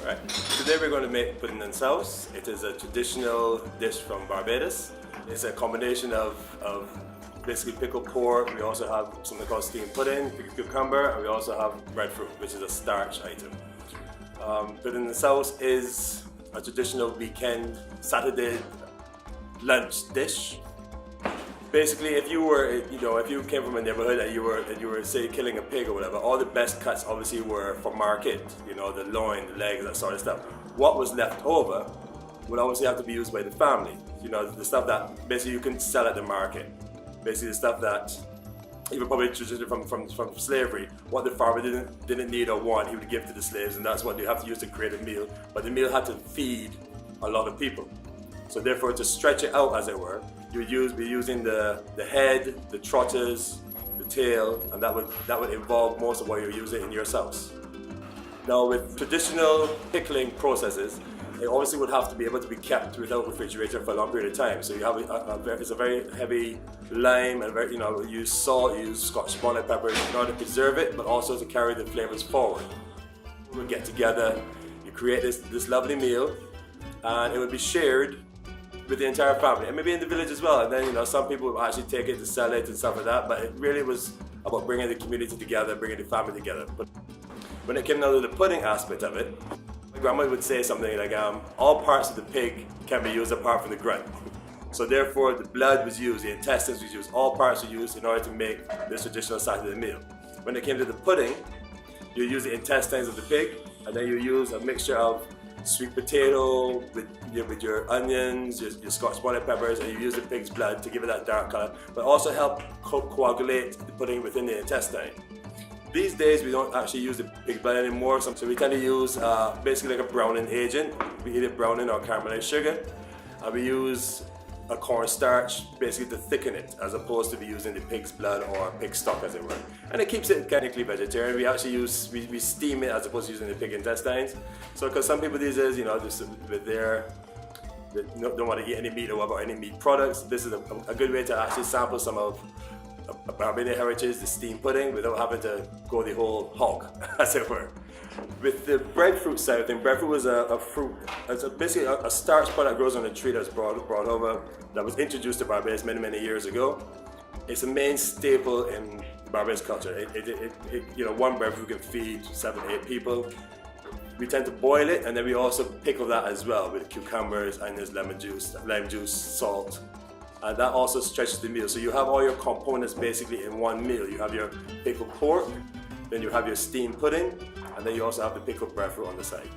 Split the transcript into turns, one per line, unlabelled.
Right. Today we're going to make pudding and souse. It is a traditional dish from Barbados. It's a combination of basically pickled pork. We also have something called steamed pudding, pickled cucumber, and we also have breadfruit, which is a starch item. Pudding and souse is a traditional weekend Saturday lunch dish. Basically, if you came from a neighborhood and you were say killing a pig or whatever, all the best cuts obviously were for market. The loin, the legs, that sort of stuff. What was left over would obviously have to be used by the family. The stuff that basically you can sell at the market. Basically, the stuff that even probably traditionally from slavery, what the farmer didn't need or want, he would give to the slaves, and that's what you have to use to create a meal. But the meal had to feed a lot of people. So therefore, to stretch it out, as it were, you would be using the head, the trotters, the tail, and that would involve most of what you're using in your souse. Now, with traditional pickling processes, it obviously would have to be able to be kept without refrigerator for a long period of time. So you have it's a very heavy lime, and you use salt, you use Scotch bonnet pepper in order to preserve it, but also to carry the flavors forward. We would get together, you create this lovely meal, and it would be shared with the entire family, and maybe in the village as well. And then some people would actually take it to sell it and stuff like that. But it really was about bringing the community together, bringing the family together. But when it came down to the pudding aspect of it, my grandma would say something like, all parts of the pig can be used apart from the grunt. So therefore, the blood was used, the intestines was used, all parts were used in order to make this traditional Saturday meal. When it came to the pudding, you use the intestines of the pig, and then you use a mixture of sweet potato with your onions, your Scotch bonnet peppers, and you use the pig's blood to give it that dark color, but also help coagulate the pudding within the intestine. These days we don't actually use the pig's blood anymore, so we tend to use basically like a browning agent. We either browning or caramelized sugar, and we use a cornstarch basically to thicken it, as opposed to be using the pig's blood or pig stock, as it were. And it keeps it technically vegetarian. We actually we steam it as opposed to using the pig intestines. So because some people these days, just with they don't want to eat any meat or whatever, any meat products, this is a good way to actually sample some of Barbadian heritage, the steamed pudding, without having to go the whole hog, as it were. With the breadfruit side of things, breadfruit was a fruit, it's basically a starch plant that grows on a tree that's brought over, that was introduced to Barbados many years ago. It's a main staple in Barbados culture. One breadfruit can feed 7 to 8 people. We tend to boil it, and then we also pickle that as well with cucumbers, onions, lime juice, salt. And that also stretches the meal. So you have all your components basically in one meal. You have your pickled pork, then you have your steamed pudding, and then you also have the pickled breadfruit on the side.